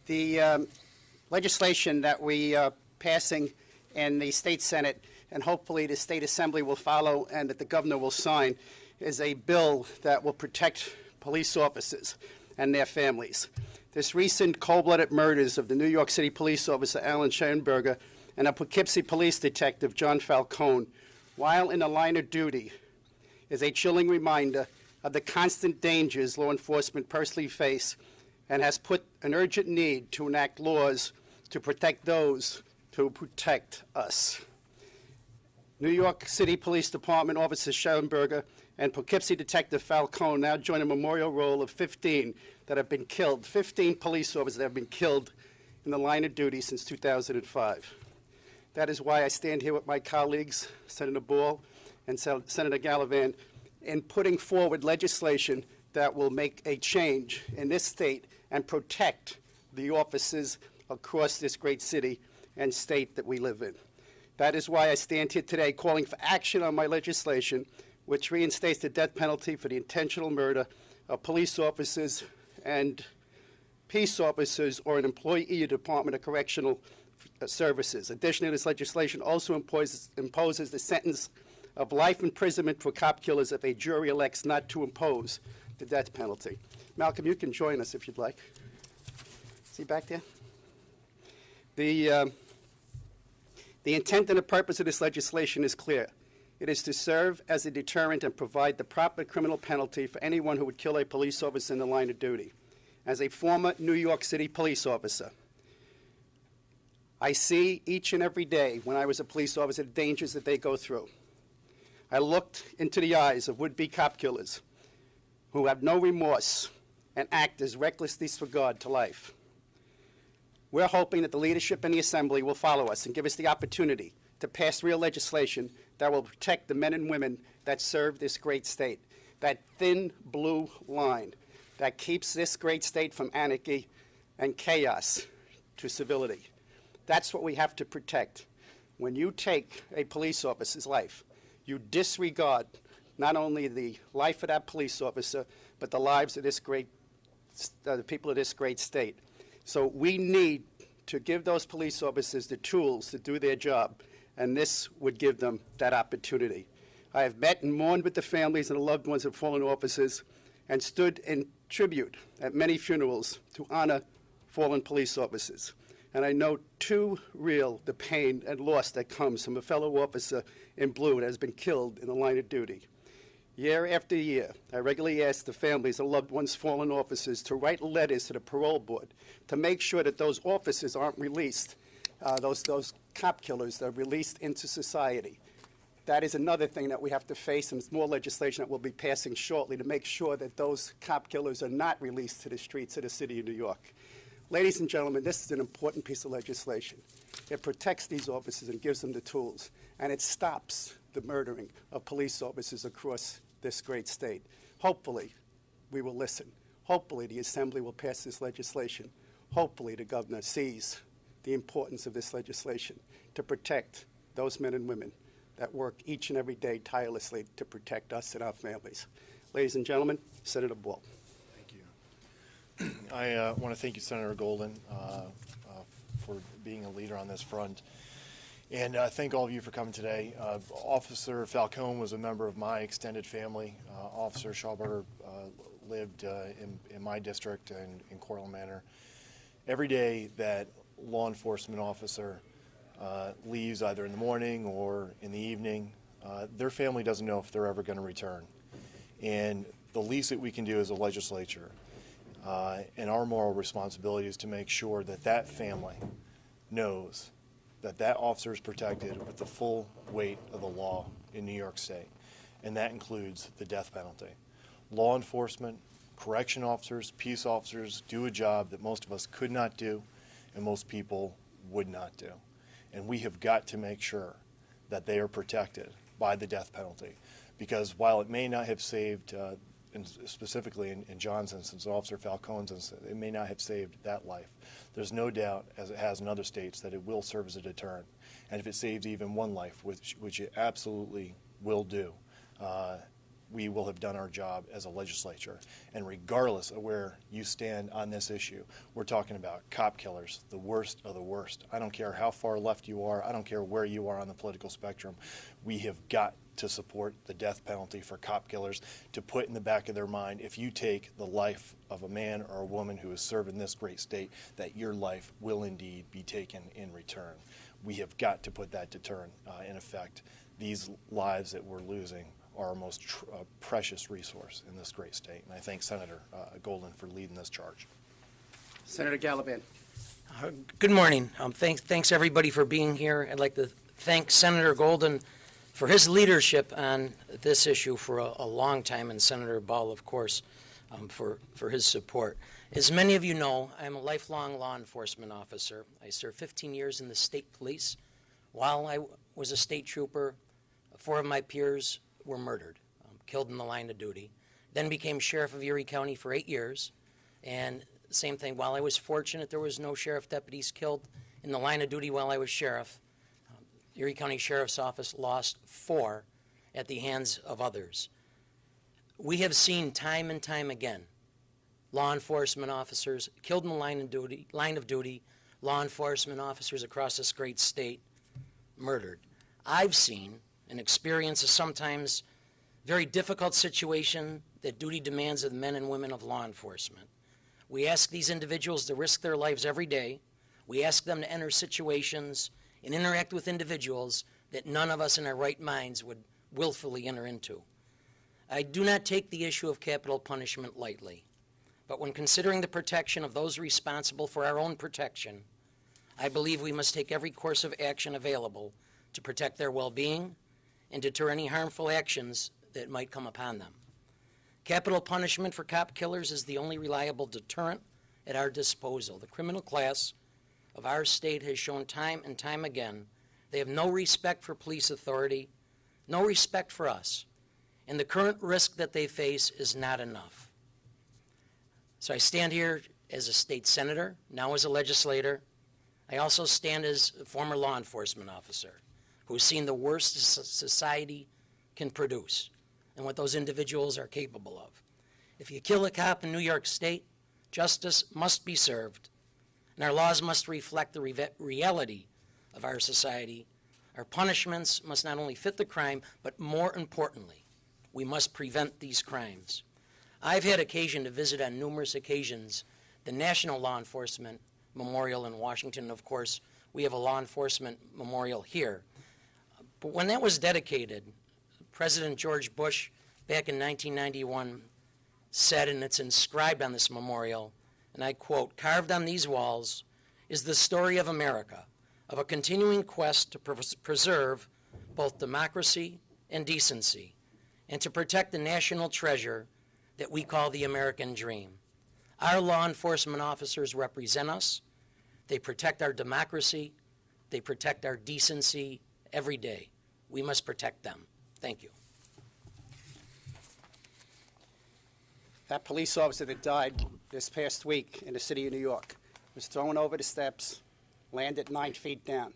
The legislation that we are passing in the state Senate, and hopefully the state assembly will follow and that the governor will sign, is a bill that will protect police officers and their families. This recent cold-blooded murders of the New York City police officer Alan Schoenberger and a Poughkeepsie police detective John Falcone, while in the line of duty, is a chilling reminder of the constant dangers law enforcement personally face, and has put an urgent need to enact laws to protect those who protect us. New York City Police Department Officer Schoenberger and Poughkeepsie Detective Falcone now join a memorial roll of 15 that have been killed, 15 police officers that have been killed in the line of duty since 2005. That is why I stand here with my colleagues, Senator Ball and Senator Gallivan, in putting forward legislation that will make a change in this state and protect the officers across this great city and state that we live in. That is why I stand here today calling for action on my legislation, which reinstates the death penalty for the intentional murder of police officers and peace officers or an employee of the Department of Correctional Services. Additionally, this legislation also imposes the sentence of life imprisonment for cop killers if a jury elects not to impose the death penalty. Malcolm, you can join us if you'd like. See back there? The intent and the purpose of this legislation is clear. It is to serve as a deterrent and provide the proper criminal penalty for anyone who would kill a police officer in the line of duty. As a former New York City police officer, I see each and every day when I was a police officer the dangers that they go through. I looked into the eyes of would-be cop killers who have no remorse and act as reckless disregard to life. We're hoping that the leadership in the Assembly will follow us and give us the opportunity to pass real legislation that will protect the men and women that serve this great state, that thin blue line that keeps this great state from anarchy and chaos to civility. That's what we have to protect. When you take a police officer's life, you disregard not only the life of that police officer, but the lives of this the people of this great state. So we need to give those police officers the tools to do their job, and this would give them that opportunity. I have met and mourned with the families and the loved ones of fallen officers and stood in tribute at many funerals to honor fallen police officers. And I know too real the pain and loss that comes from a fellow officer in blue that has been killed in the line of duty. Year after year, I regularly ask the families of loved ones' fallen officers to write letters to the parole board to make sure that those officers aren't released, those cop killers that are released into society. That is another thing that we have to face, and more legislation that we'll be passing shortly to make sure that those cop killers are not released to the streets of the city of New York. Ladies and gentlemen, this is an important piece of legislation. It protects these officers and gives them the tools, and it stops the murdering of police officers across this great state. Hopefully, we will listen. Hopefully, the Assembly will pass this legislation. Hopefully, the governor sees the importance of this legislation to protect those men and women that work each and every day tirelessly to protect us and our families. Ladies and gentlemen, Senator Ball. Thank you. I want to thank you, Senator Golden, for being a leader on this front. And thank all of you for coming today. Officer Falcone was a member of my extended family. Officer Schauberger lived in my district and in Cortland Manor. Every day that law enforcement officer leaves either in the morning or in the evening, their family doesn't know if they're ever going to return. And the least that we can do as a legislature and our moral responsibility is to make sure that that family knows that that officer is protected with the full weight of the law in New York State, and that includes the death penalty. Law enforcement, correction officers, peace officers do a job that most of us could not do and most people would not do. And we have got to make sure that they are protected by the death penalty, because while it may not have saved, and specifically in John's instance, Officer Falcone's instance, it may not have saved that life. There's no doubt, as it has in other states, that it will serve as a deterrent. And if it saves even one life, which it absolutely will do, we will have done our job as a legislature. And regardless of where you stand on this issue, we're talking about cop killers, the worst of the worst. I don't care how far left you are. I don't care where you are on the political spectrum. We have got to support the death penalty for cop killers, to put in the back of their mind, if you take the life of a man or a woman who has served in this great state, that your life will indeed be taken in return. We have got to put that deterrent in effect. These lives that we're losing are our most precious resource in this great state. And I thank Senator Golden for leading this charge. Senator Gallivan. Good morning. Thanks everybody for being here. I'd like to thank Senator Golden for his leadership on this issue for a long time, and Senator Ball, of course, for his support. As many of you know, I'm a lifelong law enforcement officer. I served 15 years in the state police. While I was a state trooper, 4 of my peers were murdered, killed in the line of duty. Then became sheriff of Erie County for 8 years. And same thing, while I was fortunate there was no sheriff deputies killed in the line of duty while I was sheriff, Erie County Sheriff's Office lost 4 at the hands of others. We have seen time and time again law enforcement officers killed in the line of duty, law enforcement officers across this great state murdered. I've seen and experienced a sometimes very difficult situation that duty demands of the men and women of law enforcement. We ask these individuals to risk their lives every day. We ask them to enter situations and interact with individuals that none of us in our right minds would willfully enter into. I do not take the issue of capital punishment lightly, but when considering the protection of those responsible for our own protection, I believe we must take every course of action available to protect their well-being and deter any harmful actions that might come upon them. Capital punishment for cop killers is the only reliable deterrent at our disposal. The criminal class of our state has shown time and time again they have no respect for police authority, no respect for us, and the current risk that they face is not enough. So I stand here as a state senator, now as a legislator. I also stand as a former law enforcement officer who's seen the worst society can produce and what those individuals are capable of. If you kill a cop in New York State, justice must be served, and our laws must reflect the reality of our society. Our punishments must not only fit the crime, but more importantly, we must prevent these crimes. I've had occasion to visit on numerous occasions the National Law Enforcement Memorial in Washington. Of course, we have a law enforcement memorial here. But when that was dedicated, President George Bush, back in 1991, said, and it's inscribed on this memorial, and I quote, "Carved on these walls is the story of America, of a continuing quest to preserve both democracy and decency, and to protect the national treasure that we call the American dream. Our law enforcement officers represent us. They protect our democracy. They protect our decency every day. We must protect them." Thank you. That police officer that died this past week in the city of New York was thrown over the steps, landed 9 feet down.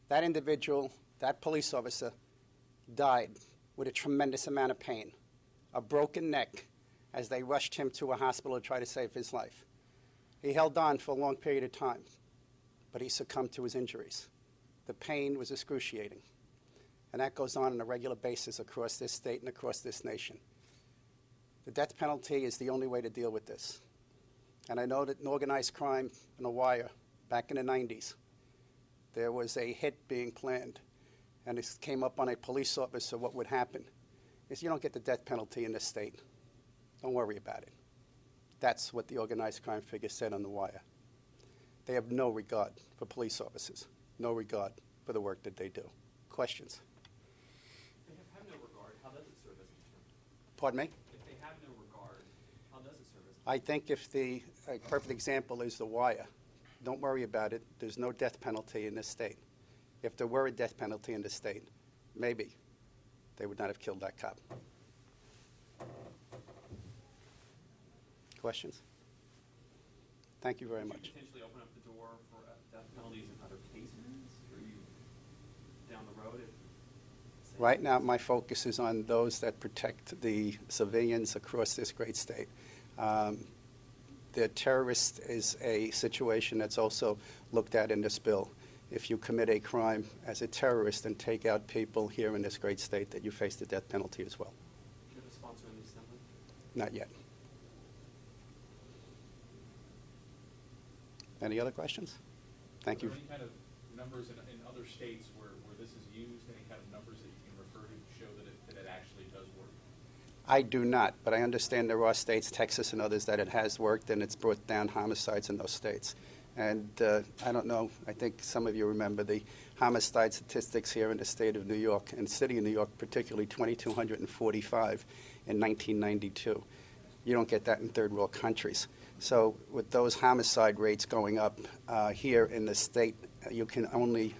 That individual, that police officer, died with a tremendous amount of pain, a broken neck, as they rushed him to a hospital to try to save his life. He held on for a long period of time, but he succumbed to his injuries. The pain was excruciating. And that goes on a regular basis across this state and across this nation. The death penalty is the only way to deal with this. And I know that in organized crime in The Wire, back in the 90s, there was a hit being planned, and it came up on a police officer what would happen. Is you don't get the death penalty in this state. Don't worry about it. That's what the organized crime figure said on The Wire. They have no regard for police officers, no regard for the work that they do. Questions? If they have no regard, how does it serve as a deterrent? Pardon me? If they have no regard, how does it serve as a deterrent? I think if the perfect example is The Wire, don't worry about it. There's no death penalty in this state. If there were a death penalty in this state, maybe they would not have killed that cop. Questions? Thank you very Would much. you potentially open up the door for death penalties in other cases? Or you down the road if, say, Right now, my focus is on those that protect the civilians across this great state. The terrorist is a situation that's also looked at in this bill. If you commit a crime as a terrorist and take out people here in this great state, that you face the death penalty as well. Do you have a sponsor in the Assembly? Not yet. Any other questions? Thank you. Are there any kind of numbers in other states where this is used, any kind of numbers that you can refer to show that it actually does work? I do not, but I understand there are states, Texas and others, that it has worked and it's brought down homicides in those states. And I don't know, I think some of you remember the homicide statistics here in the state of New York, and the city of New York particularly, 2,245 in 1992. You don't get that in third world countries. So with those homicide rates going up here in the state, you can only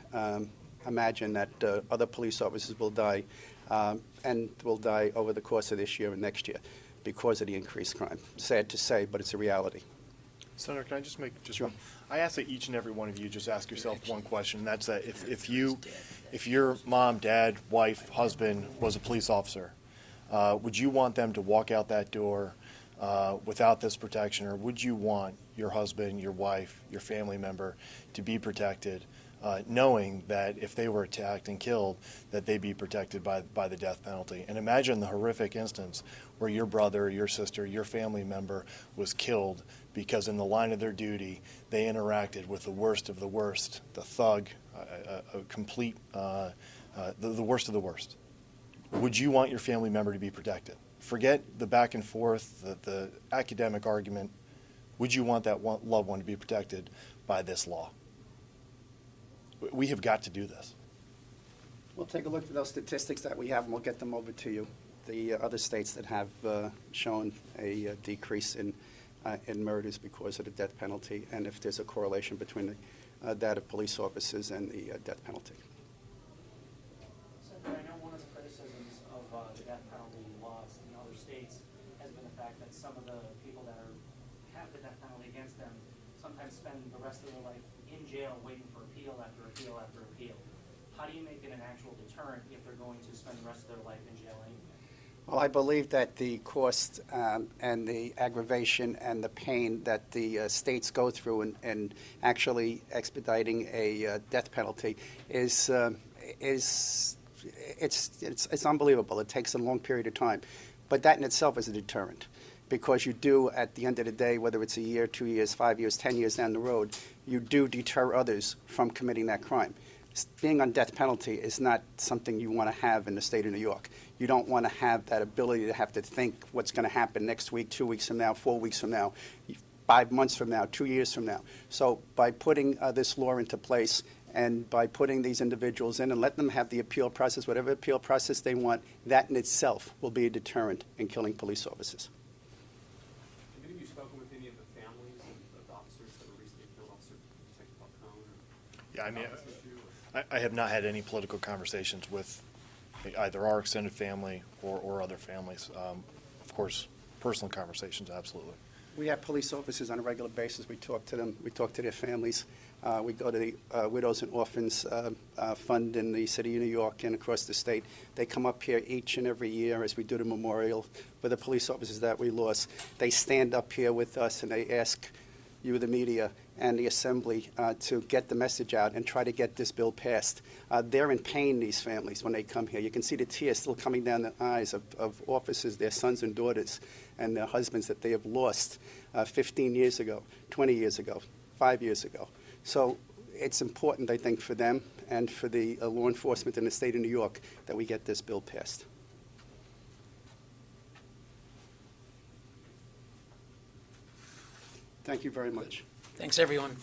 imagine that other police officers will die and will die over the course of this year and next year because of the increased crime. Sad to say, but it's a reality. Senator, can I just make just Sure. one? I ask that each and every one of you just ask yourself one question, and that's that if your mom, dad, wife, husband was a police officer, would you want them to walk out that door without this protection, or would you want your husband, your wife, your family member to be protected, knowing that if they were attacked and killed, that they'd be protected by the death penalty? And imagine the horrific instance where your brother, your sister, your family member was killed because in the line of their duty, they interacted with the worst of the worst, the thug, a complete, the worst of the worst. Would you want your family member to be protected? Forget the back and forth, the academic argument. Would you want that loved one to be protected by this law? We have got to do this. We'll take a look at those statistics that we have, and we'll get them over to you. The other states that have shown a decrease in murders because of the death penalty, and if there's a correlation between that of police officers and the death penalty. Senator, I know one of the criticisms of the death penalty laws in other states has been the fact that some of the people that have the death penalty against them sometimes spend the rest of their life in jail waiting for appeal after appeal after appeal. How do you make it an actual deterrent if they're going to spend the rest of their life in jail anyway? Well, I believe that the cost and the aggravation and the pain that the states go through in actually expediting a death penalty is it's unbelievable. It takes a long period of time, but that in itself is a deterrent, because you do, at the end of the day, whether it's a year, 2 years, 5 years, 10 years down the road, you do deter others from committing that crime. Being on death penalty is not something you want to have in the state of New York. You don't want to have that ability to have to think what's going to happen next week, 2 weeks from now, 4 weeks from now, 5 months from now, 2 years from now. So by putting this law into place and by putting these individuals in and letting them have the appeal process, whatever appeal process they want, that in itself will be a deterrent in killing police officers. Have any of you spoken with any of the families of the officers that were recently killed, Officer Detective Falcone? Yeah, I mean, I have not had any political conversations with either our extended family or other families. Of course, personal conversations, absolutely. We have police officers on a regular basis. We talk to them. We talk to their families. We go to the Widows and Orphans Fund in the city of New York and across the state. They come up here each and every year as we do the memorial for the police officers that we lost. They stand up here with us and they ask you, the media, and the Assembly to get the message out and try to get this bill passed. They're in pain, these families, when they come here. You can see the tears still coming down the eyes of officers, their sons and daughters, and their husbands that they have lost 15 years ago, 20 years ago, 5 years ago. So it's important, I think, for them and for the law enforcement in the state of New York that we get this bill passed. Thank you very much. Thanks, everyone.